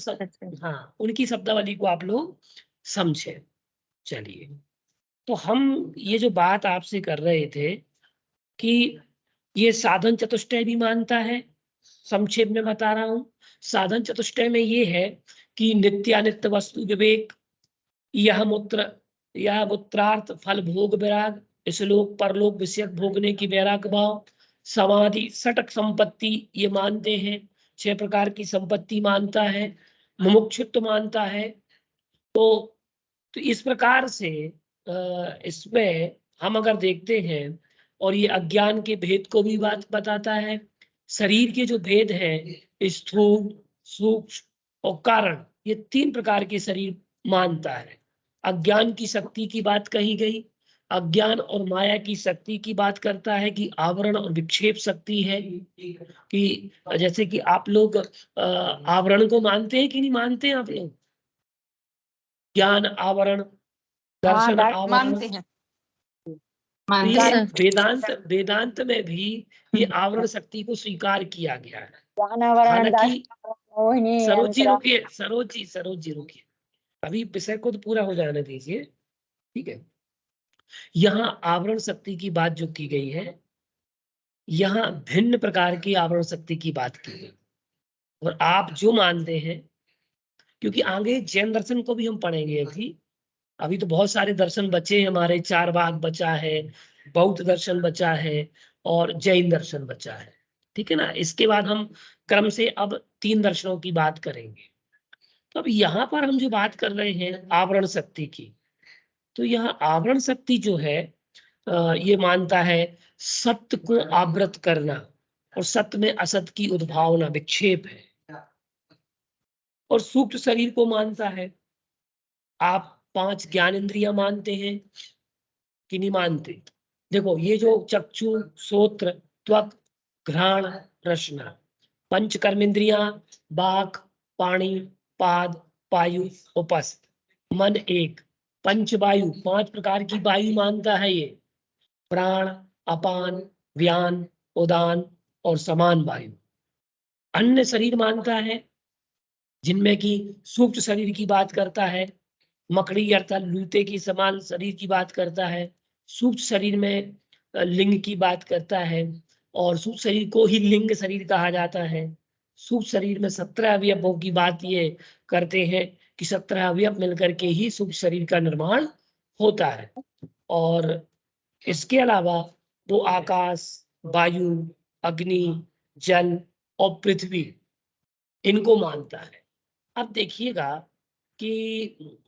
हाँ, उनकी शब्दावली को आप लोग समझे। चलिए, तो हम ये जो बात आपसे कर रहे थे कि ये साधन चतुष्टय भी मानता है। संक्षेप में बता रहा हूं, साधन चतुष्टय में ये है कि नित्यानित्य वस्तु विवेक, यह मूत्रार्थ फल भोग विराग, इस लोक परलोक विषयक भोगने की वैराग भाव, समाधि सटक संपत्ति ये मानते हैं। 6 प्रकार की संपत्ति मानता है, मुमुक्षुत्व मानता है। तो इस प्रकार से इसमें हम अगर देखते हैं, और ये अज्ञान के भेद को भी बात बताता है। शरीर के जो भेद हैं, स्थूल, सूक्ष्म और कारण, ये 3 प्रकार के शरीर मानता है। अज्ञान की शक्ति की बात कही गई। अज्ञान और माया की शक्ति की बात करता है कि आवरण और विक्षेप शक्ति है। कि जैसे कि आप लोग आवरण को मानते हैं कि नहीं मानते हैं आप लोग? ज्ञान आवरण, दर्शन आवरण मानते हैं। तो ये वेदांत में भी ये आवरण शक्ति को स्वीकार किया गया है। हालांकि सरोज जी रुकिए, अभी विषय को तो पूरा हो जाने दीजिए, ठीक है। यहाँ आवरण शक्ति की बात जो की गई है, यहाँ भिन्न प्रकार की आवरण शक्ति की बात की गई। और आप जो मानते हैं, क्योंकि आगे जैन दर्शन को भी हम पढ़ेंगे अभी तो बहुत सारे दर्शन बचे हैं हमारे। 4 भाग बचा है, बौद्ध दर्शन बचा है और जैन दर्शन बचा है, ठीक है ना। इसके बाद हम क्रम से अब 3 दर्शनों की बात करेंगे। तो अब यहाँ पर हम जो बात कर रहे हैं आवरण शक्ति की, तो यह आवरण शक्ति जो है ये मानता है सत्य को आवृत करना, और सत्य में असत की उद्भावना, विक्षेप है। और सूक्ष्म शरीर को मानता है। आप 5 ज्ञान इंद्रियां मानते हैं, कि नहीं मानते? देखो ये जो चक्षु, श्रोत्र, त्वक, घ्राण, रसना, पंच कर्मेंद्रियां, वाक, पाणी, पाद, पायु, उपस्थ, मन एक, पंच वायु, 5 प्रकार की वायु मानता है ये, प्राण, अपान, व्यान, उदान और समान वायु। अन्य शरीर मानता है जिनमें की सूक्ष्म शरीर की बात करता है, मकड़ी अर्थात लूते की समान शरीर की बात करता है, सूक्ष्म शरीर में लिंग की बात करता है और सूक्ष्म शरीर को ही लिंग शरीर कहा जाता है। सूक्ष्म शरीर में 17 अवयवों की बात ये करते हैं कि 17 अवयव मिलकर के ही सूक्ष्म शरीर का निर्माण होता है। और इसके अलावा वो आकाश, वायु, अग्नि, जल और पृथ्वी इनको मानता है। अब देखिएगा कि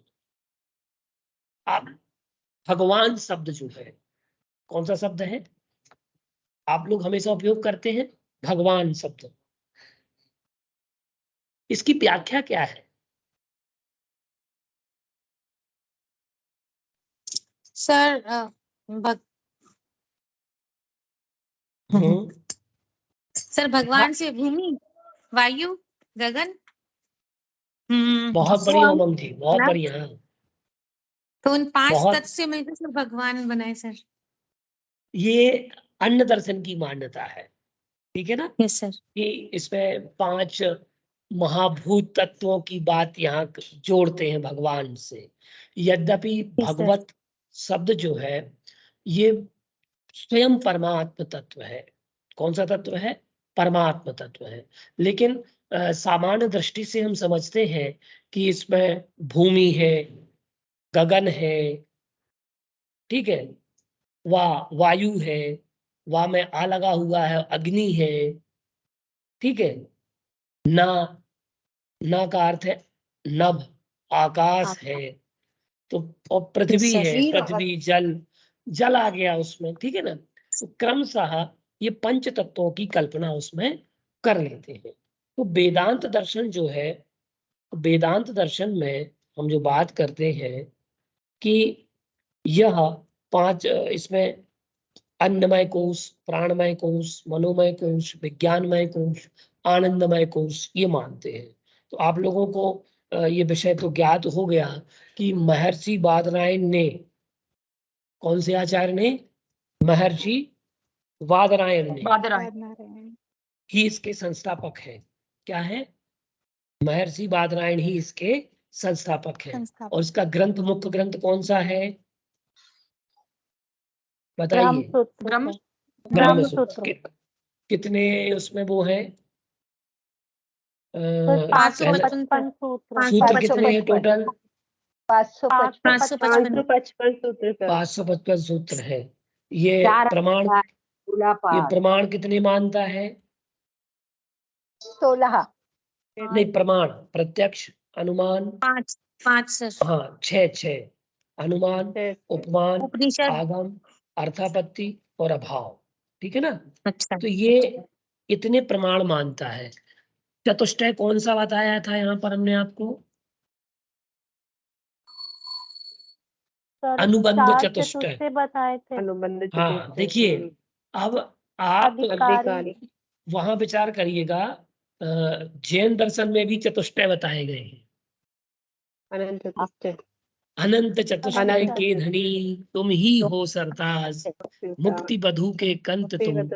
आप भगवान शब्द जो है, कौन सा शब्द है आप लोग हमेशा उपयोग करते हैं? भगवान शब्द। इसकी व्याख्या क्या है? सर सर भगवान से भूमि, वायु, गगन। बहुत बढ़िया उमंग थी, बहुत बढ़िया। तो उन 5 बहुत- तत्व से मिलकर सर भगवान बनाए सर। ये अन्य दर्शन की मान्यता है, ठीक है ना, यस सर। कि इसमें 5 महाभूत तत्वों की बात यहाँ जोड़ते हैं भगवान से। यद्यपि सर। भगवत शब्द जो है ये स्वयं परमात्म तत्व है। कौन सा तत्व है? परमात्म तत्व है। लेकिन सामान्य दृष्टि से हम समझते हैं कि इसमें भूमि है, गगन है, ठीक है, वायु है, वा में आ लगा हुआ है, अग्नि है, ठीक है, ना का अर्थ है नभ, आकाश है, तो और पृथ्वी Yes, है, sir. पृथ्वी, जल आ गया उसमें, ठीक है ना। तो क्रमशः ये पंच तत्वों की कल्पना उसमें कर लेते हैं। तो वेदांत दर्शन जो है, वेदांत दर्शन में हम जो बात करते हैं कि यह 5 इसमें अन्नमय कोश, प्राणमय कोश, मनोमय कोश, विज्ञानमय कोश, आनंदमय कोश ये मानते हैं। तो आप लोगों को ये विषय तो ज्ञात हो गया कि महर्षि बादरायण ने, कौन से आचार्य ने? महर्षि बादरायण ने ही इसके संस्थापक है। क्या है? महर्षि बादरायण ही इसके संस्थापक है। और इसका ग्रंथ, मुख्य ग्रंथ कौन सा है बताइए? ब्रह्मसूत्र। कितने उसमें वो है? 555 सूत्र। सूत्र कितने हैं टोटल? 555 555 सूत्र है। ये चार प्रमाण, पूरा ये पाठ प्रमाण कितने मानता है? 16 नहीं, प्रमाण, प्रत्यक्ष, अनुमान, 5 सर। हाँ 6 अनुमान, उपमान, उपनिषद। आगम, अर्थापत्ति और अभाव, ठीक है ना। अच्छा। तो ये इतने प्रमाण मानता है। चतुष्टय कौन सा बताया था यहाँ पर हमने आपको? अनुबंध 4 चतुष्टय बताए थे। हाँ, देखिए अब आप अधिकारी। वहां विचार करिएगा, जैन दर्शन में भी चतुष्टय बताए गए हैं। अनंत चतुष्टय के धनी तुम ही हो सरताज, मुक्ति बधू के कंत तुम,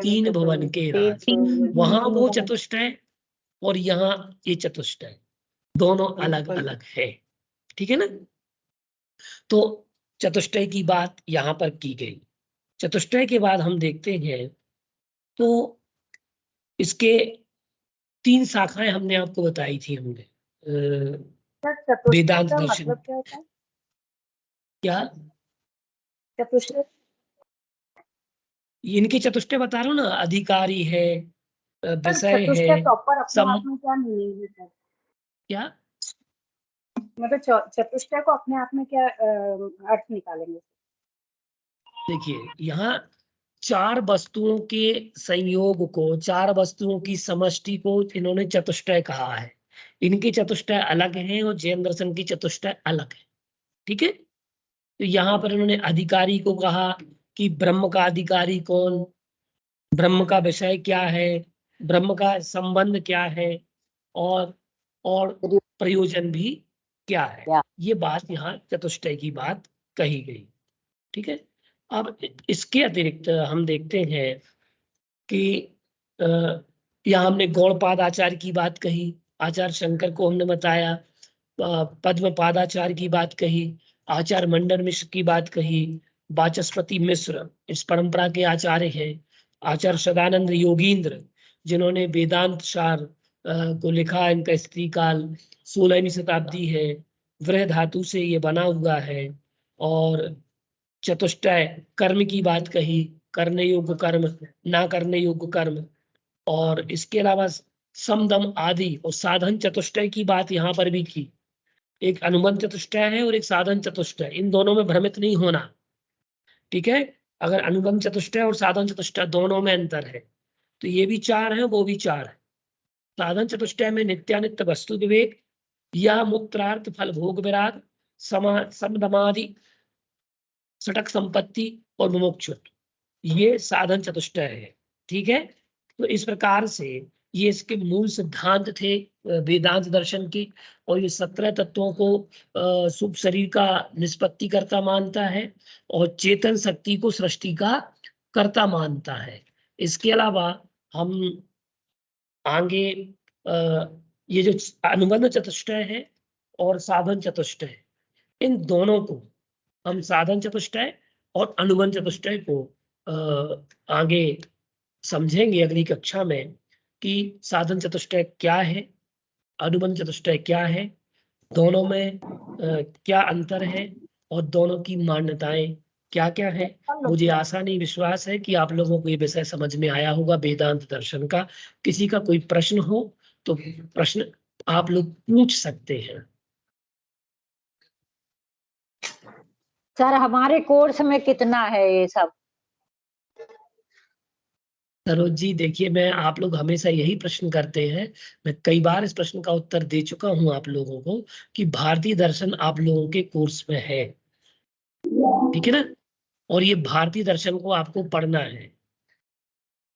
3 भुवन के राज। वहां वो चतुष्टय और यहाँ ये चतुष्टय दोनों अलग अलग है, ठीक है ना। तो चतुष्टय की बात यहाँ पर की गई। चतुष्टय के बाद हम देखते हैं तो इसके 3 शाखाएं हमने आपको बताई थी हमने, वेदांत दर्शन। क्या चतुष्टय इनके चतुष्टय बता रहा हूँ ना, अधिकारी है, विषय है, चतुष्टय प्रॉपर अपने सम, आप में क्या मीनिंग है? क्या मतलब चतुष्टय को अपने आप में क्या अर्थ निकालेंगे? देखिए यहाँ 4 वस्तुओं के संयोग को, 4 वस्तुओं की समष्टि को इन्होंने चतुष्टय कहा है। इनकी चतुष्टय अलग है और जैन दर्शन की चतुष्टय अलग है, ठीक है। तो यहाँ पर उन्होंने अधिकारी को कहा कि ब्रह्म का अधिकारी कौन, ब्रह्म का विषय क्या है, ब्रह्म का संबंध क्या है, और प्रयोजन भी क्या है। क्या? ये बात यहाँ चतुष्टय की बात कही गई। ठीक है। अब इसके अतिरिक्त हम देखते हैं कि यहाँ हमने गौड़पाद आचार्य की बात कही, आचार्य शंकर को हमने बताया, पद्म पादाचार्य की बात कही, आचार्य मंडन मिश्र की बात कही, वाचस्पति मिश्र इस परंपरा के आचार्य हैं, आचार्य सदानंद योगींद्र जिन्होंने वेदांत सार को लिखा, इनका स्त्री काल 16वीं शताब्दी है, वृह धातु से ये बना हुआ है, और चतुष्टय कर्म की बात कही, करने योग्य कर्म, ना करने योग्य कर्म, और इसके अलावा समदम आदि और साधन चतुष्टय की बात यहाँ पर भी की। एक अनुबंध चतुष्टय है और एक साधन चतुष्टय, इन दोनों में भ्रमित नहीं होना। ठीक है। अगर अनुबंध चतुष्टय और साधन चतुष्टय दोनों में अंतर है, तो ये भी चार है, वो भी चार है। साधन चतुष्टय में नित्यानित्य वस्तु विवेक या मुक्तार्थ फल भोग विराग, समदमादि सटक संपत्ति और मुमुक्षुत्व, ये साधन चतुष्टय है। ठीक है। तो इस प्रकार से ये इसके मूल सिद्धांत थे वेदांत दर्शन के, और ये 17 तत्वों को शुभ शरीर का निष्पत्ति कर्ता मानता है और चेतन शक्ति को सृष्टि का कर्ता मानता है। इसके अलावा हम आगे ये जो अनुबंध चतुष्टय है और साधन चतुष्टय, इन दोनों को हम साधन चतुष्टय और अनुबंध चतुष्टय को आगे समझेंगे अगली कक्षा में कि साधन चतुष्टय क्या है, अनुबंध चतुष्टय क्या है, दोनों में क्या अंतर है और दोनों की मान्यताएं क्या क्या है। मुझे आशा नहीं विश्वास है कि आप लोगों को ये विषय समझ में आया होगा वेदांत दर्शन का। किसी का कोई प्रश्न हो तो प्रश्न आप लोग पूछ सकते हैं। सर हमारे कोर्स में कितना है ये सब? सरोज जी देखिए, मैं आप लोग हमेशा यही प्रश्न करते हैं, मैं कई बार इस प्रश्न का उत्तर दे चुका हूं आप लोगों को कि भारतीय दर्शन आप लोगों के कोर्स में है। ठीक है ना। और ये भारतीय दर्शन को आपको पढ़ना है,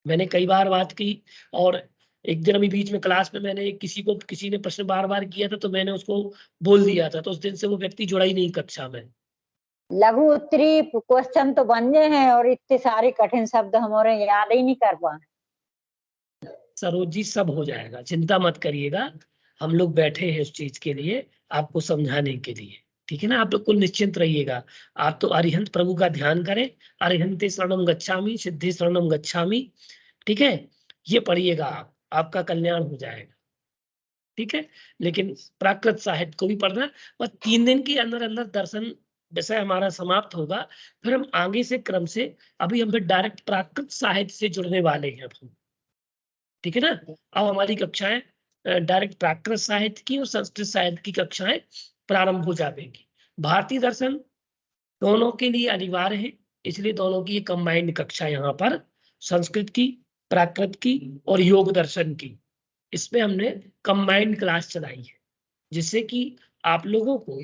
मैंने कई बार बात की। और एक दिन अभी बीच में क्लास में मैंने किसी ने प्रश्न बार बार किया था, तो मैंने उसको बोल दिया था, तो उस दिन से वो व्यक्ति जुड़ा ही नहीं कक्षा में। लघु उत्तरी क्वेश्चन तो बन गए हैं और इतने सारे कठिन शब्द हमारे याद ही नहीं कर पाए। सरोज जी सब हो जाएगा, चिंता मत करिएगा, हम लोग बैठे हैं उस चीज के लिए, आपको समझाने के लिए। ठीक है ना। आप बिल्कुल निश्चिंत रहिएगा। आप तो अरिहंत प्रभु का ध्यान करें, अरिहंते शरणम गच्छामि सिद्धि शरणम गच्छामि। ठीक है। ये पढ़िएगा, आपका कल्याण हो जाएगा। ठीक है। लेकिन प्राकृत साहित्य को भी पढ़ना, और 3 दिन के अंदर अंदर दर्शन विषय हमारा समाप्त होगा। फिर हम आगे से क्रम से, अभी हम फिर डायरेक्ट प्राकृत साहित्य से जुड़ने वाले हैं अब हम। ठीक है ना। अब हमारी कक्षाएं डायरेक्ट प्राकृत साहित्य की और संस्कृत साहित्य की कक्षाएं प्रारंभ हो जाएंगी। भारतीय दर्शन दोनों के लिए अनिवार्य है, इसलिए दोनों की कंबाइंड कक्षा यहाँ पर, संस्कृत की, प्राकृत की और योग दर्शन की, इसमें हमने कंबाइंड क्लास चलाई है, जिससे कि आप लोगों को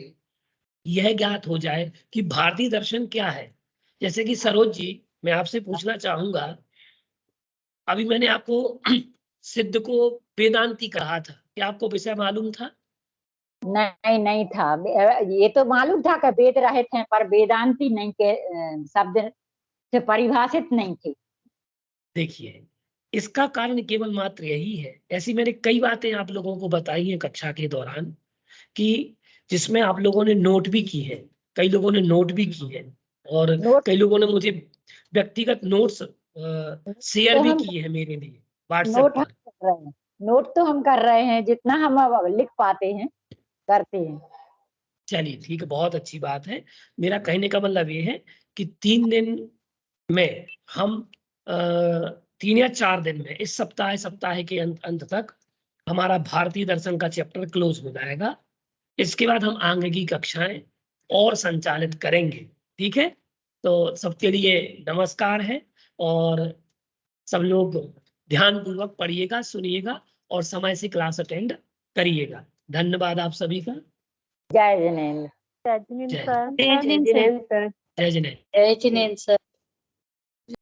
यह ज्ञात हो जाए कि भारतीय दर्शन क्या है। जैसे कि सरोज जी, मैं आपसे पूछना चाहूंगा, अभी मैंने आपको सिद्ध को वेदांती कहा था, क्या आपको विषय मालूम था? नहीं नहीं था, ये तो मालूम था कि वेद रहे थे, पर वेदांती नहीं के शब्द से परिभाषित नहीं थे। देखिए, इसका कारण केवल मात्र यही है, ऐसी मैंने कई बातें आप लोगों को बताई हैं कक्षा के दौरान, कि जिसमें आप लोगों ने नोट भी की है, कई लोगों ने नोट भी की है, और कई लोगों ने मुझे व्यक्तिगत नोट्स शेयर भी किए हैं मेरे लिए व्हाट्सएप पर। नोट तो हम कर रहे हैं, जितना हम अब लिख पाते हैं करते हैं। चलिए ठीक है, बहुत अच्छी बात है। मेरा कहने का मतलब ये है कि 3 दिन में हम 3 या 4 दिन में, इस सप्ताह के अंत तक हमारा भारतीय दर्शन का चैप्टर क्लोज हो जाएगा। इसके बाद हम आगे की कक्षाएं और संचालित करेंगे। ठीक है। तो सबके लिए नमस्कार है, और सब लोग ध्यानपूर्वक पढ़िएगा, सुनिएगा और समय से क्लास अटेंड करिएगा। धन्यवाद आप सभी का। जय जिनेन्द्र। जय जिनेन्द्र जय सर। जय जिनेन्द्र सर। जय जिनेन्द्र। जय जिनेन्द्र सर।